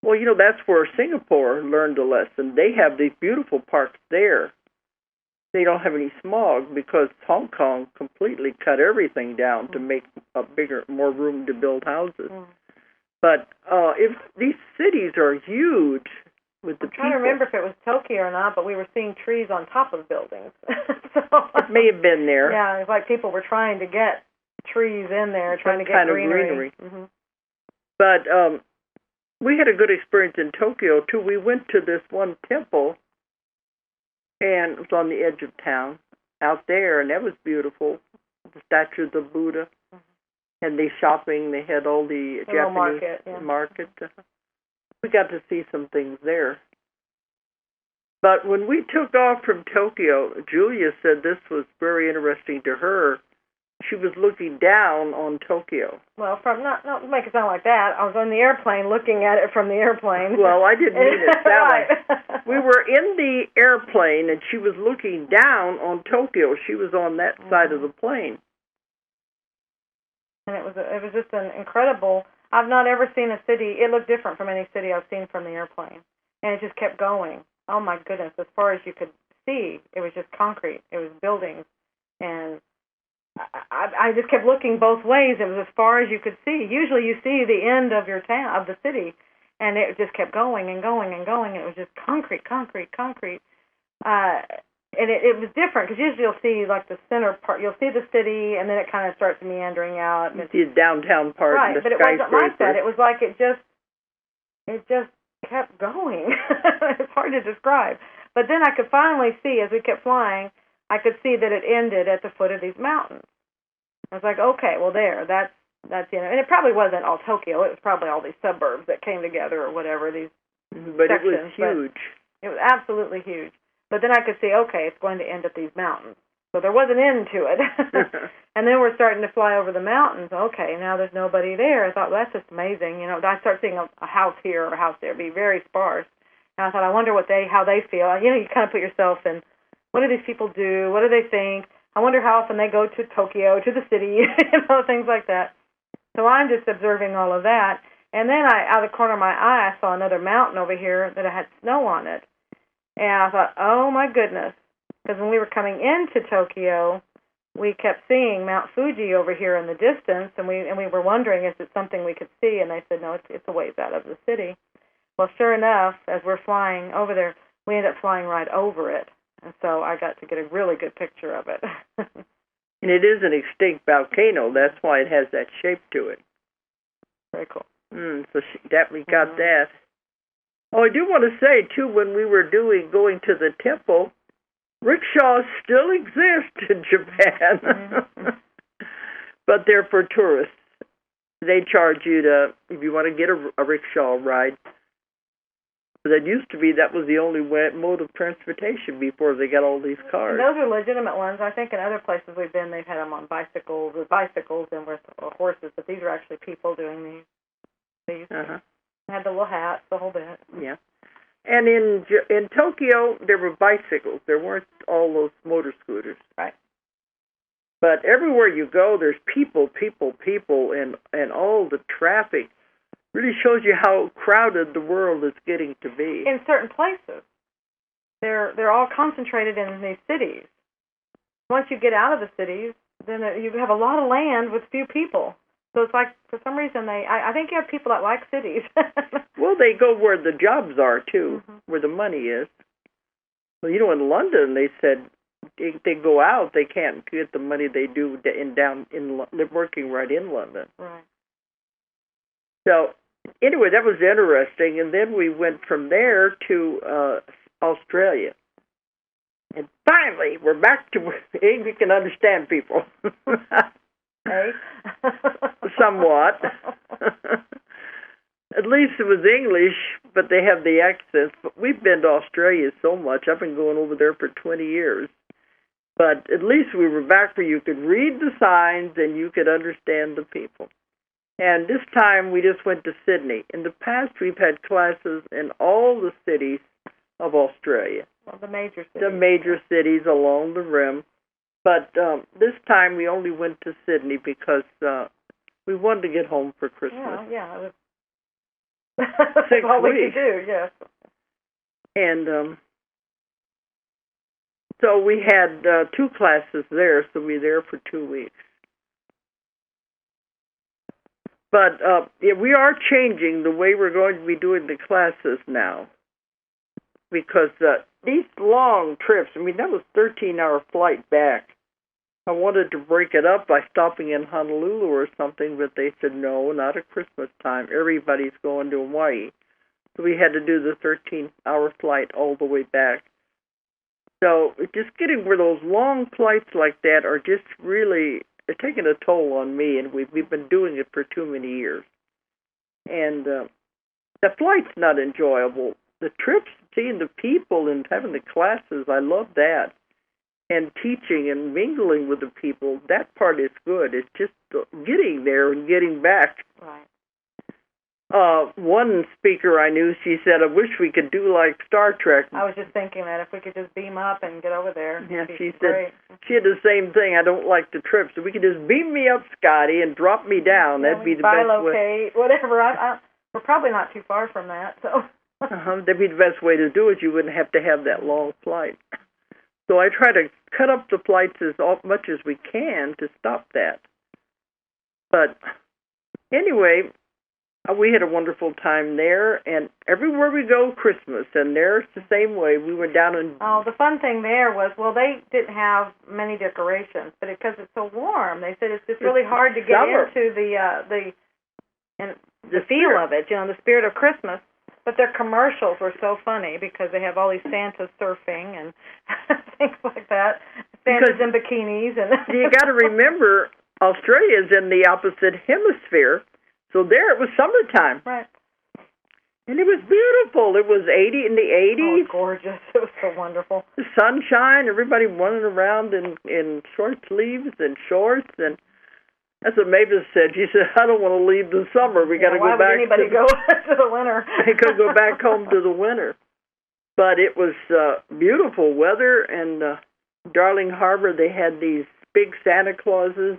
Well, that's where Singapore learned a lesson. They have these beautiful parks there. They don't have any smog because Hong Kong completely cut everything down to make more room to build houses. But if these cities are huge with the people. I don't remember if it was Tokyo or not, but we were seeing trees on top of buildings. So, it may have been there. Yeah, it's like people were trying to get trees in there, trying to get kind greenery. Of greenery. But we had a good experience in Tokyo, too. We went to this one temple, and it was on the edge of town out there, and that was beautiful. The statue of the Buddha. And they shopping, they had all the Japanese market. We got to see some things there. But when we took off from Tokyo, Julia said this was very interesting to her. She was looking down on Tokyo. Well, not make it sound like that. I was on the airplane looking at it from the airplane. Well, I didn't mean it that way. We were in the airplane, and she was looking down on Tokyo. She was on that side of the plane. And it was just an incredible. I've not ever seen a city. It looked different from any city I've seen from the airplane, and it just kept going. Oh my goodness! As far as you could see, it was just concrete. It was buildings, and I just kept looking both ways. It was as far as you could see. Usually, you see the end of your town, of the city, and it just kept going and going and going. And it was just concrete. And it was different because usually you'll see like the center part. You'll see the city, and then it kind of starts meandering out. You see the downtown part, right? And the but it wasn't like that. It was like it just kept going. It's hard to describe. But then I could finally see, as we kept flying, I could see that it ended at the foot of these mountains. I was like, okay, well that's and it probably wasn't all Tokyo. It was probably all these suburbs that came together or whatever. These but sections. It was huge. It was absolutely huge. But then I could see, okay, it's going to end at these mountains. So there was an end to it. And then we're starting to fly over the mountains. Okay, now there's nobody there. I thought, well, that's just amazing. I start seeing a house here or a house there be very sparse. And I thought, I wonder how they feel. You kind of put yourself in, what do these people do? What do they think? I wonder how often they go to Tokyo, to the city, things like that. So I'm just observing all of that. And then out of the corner of my eye, I saw another mountain over here that had snow on it. And I thought, oh, my goodness. Because when we were coming into Tokyo, we kept seeing Mount Fuji over here in the distance, and we were wondering, is it something we could see? And they said, no, it's a ways out of the city. Well, sure enough, as we're flying over there, we ended up flying right over it. And so I got to get a really good picture of it. And it is an extinct volcano. That's why it has that shape to it. Very cool. So we got that. Oh, I do want to say, too, when we were going to the temple, rickshaws still exist in Japan. But they're for tourists. They charge you if you want to get a rickshaw ride. That used to be, that was the only mode of transportation before they got all these cars. And those are legitimate ones. I think in other places we've been, they've had them on bicycles and with horses, but these are actually people doing these. They had the little hats, the whole bit. Yeah. And in Tokyo, there were bicycles. There weren't all those motor scooters. Right. But everywhere you go, there's people, and all the traffic really shows you how crowded the world is getting to be. In certain places. They're all concentrated in these cities. Once you get out of the cities, then you have a lot of land with few people. So it's like, for some reason, I think you have people that like cities. Well, they go where the jobs are, too, where the money is. Well, in London, they said they go out, they can't get the money they do they're working right in London. Right. So, anyway, that was interesting. And then we went from there to Australia. And finally, we're back to where we can understand people. Hey? Somewhat. At least it was English, but they have the accents. But we've been to Australia so much. I've been going over there for 20 years. But at least we were back where you could read the signs and you could understand the people. And this time we just went to Sydney. In the past, we've had classes in all the cities of Australia. Well, the major cities. The major cities along the rim. But this time we only went to Sydney because we wanted to get home for Christmas. Yeah. That's all we could do, yes. And so we had 2 classes there, so we were there for 2 weeks. But we are changing the way we're going to be doing the classes now. Because these long trips, that was a 13-hour flight back. I wanted to break it up by stopping in Honolulu or something, but they said, no, not at Christmas time. Everybody's going to Hawaii. So we had to do the 13-hour flight all the way back. So just getting where those long flights like that are just really taking a toll on me, and we've been doing it for too many years. And the flight's not enjoyable. The trips, seeing the people and having the classes, I love that. And teaching and mingling with the people, that part is good. It's just getting there and getting back. Right. One speaker I knew, she said, I wish we could do like Star Trek. I was just thinking that if we could just beam up and get over there. Yeah, she great. said she had the same thing. I don't like the trips. So we could just beam me up, Scotty, and drop me down. That'd be the best way. Bilocate, whatever. We're probably not too far from that. So. That'd be the best way to do it. You wouldn't have to have that long flight. So I try to cut up the flights as much as we can to stop that. But anyway, we had a wonderful time there, and everywhere we go, Christmas, and there's the same way. We were down in... Oh, the fun thing there was, they didn't have many decorations, but because it's so warm, they said it's just really hard to get into the feel of it, the spirit of Christmas. But their commercials were so funny because they have all these Santas surfing and things like that. Santas in bikinis. And you got to remember, Australia is in the opposite hemisphere, so there it was summertime. Right. And it was beautiful. It was 80 in the 80s. Oh, gorgeous. It was so wonderful. The sunshine, everybody running around in short sleeves and shorts, and that's what Mavis said. She said, I don't want to leave the summer. We got to go back. Why would anybody go to the winter? They could go back home to the winter. But it was beautiful weather, and Darling Harbor, they had these big Santa Clauses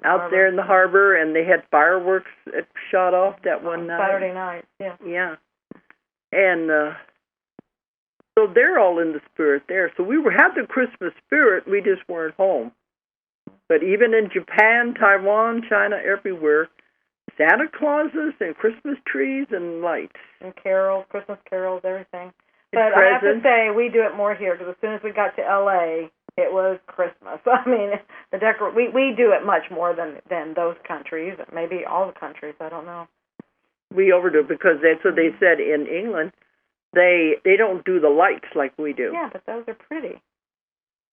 out there in the harbor, and they had fireworks that shot off that one night. Saturday night, yeah. Yeah. And so they're all in the spirit there. So we had the Christmas spirit, we just weren't home. But even in Japan, Taiwan, China, everywhere, Santa Clauses and Christmas trees and lights. And carols, Christmas carols, everything. But I have to say, we do it more here, because as soon as we got to L.A., it was Christmas. I mean, we do it much more than those countries, maybe all the countries, I don't know. We overdo it because that's what they said in England. They don't do the lights like we do. Yeah, but those are pretty.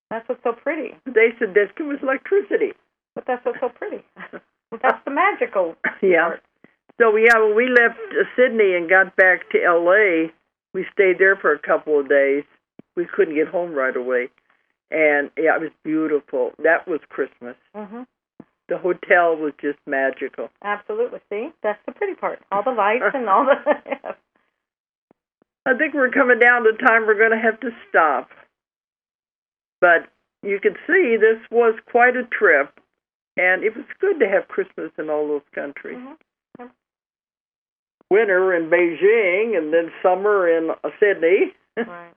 That's what's so pretty. They said that's too much electricity. But that's what's so pretty. That's the magical part. So, when we left Sydney and got back to L.A., we stayed there for a couple of days. We couldn't get home right away. And, it was beautiful. That was Christmas. Mm-hmm. The hotel was just magical. Absolutely. See? That's the pretty part. All the lights and all the... I think we're coming down to time we're going to have to stop. But you can see this was quite a trip. And it was good to have Christmas in all those countries. Mm-hmm. Winter in Beijing and then summer in Sydney. Right.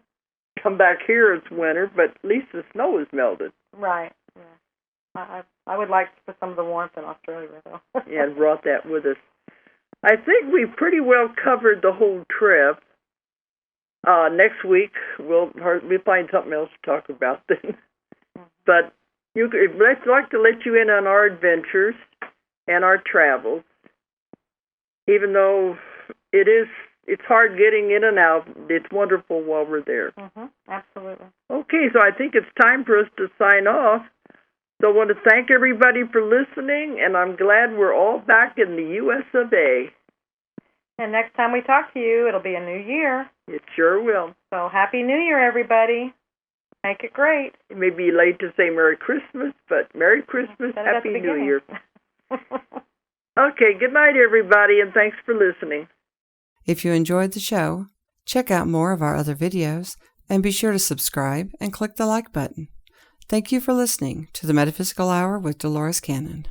Come back here, it's winter, but at least the snow is melted. Right. Yeah. I would like for some of the warmth in Australia, though. Yeah, and brought that with us. I think we pretty well covered the whole trip. Next week, we'll find something else to talk about then. Mm-hmm. But I'd like to let you in on our adventures and our travels. Even though it's hard getting in and out, it's wonderful while we're there. Mm-hmm. Absolutely. Okay, so I think it's time for us to sign off. So I want to thank everybody for listening, and I'm glad we're all back in the U.S. of A. And next time we talk to you, it'll be a new year. It sure will. So Happy New Year, everybody. Make it great. It may be late to say Merry Christmas, but Merry Christmas, Happy New Year. Okay, good night, everybody, and thanks for listening. If you enjoyed the show, check out more of our other videos, and be sure to subscribe and click the like button. Thank you for listening to the Metaphysical Hour with Dolores Cannon.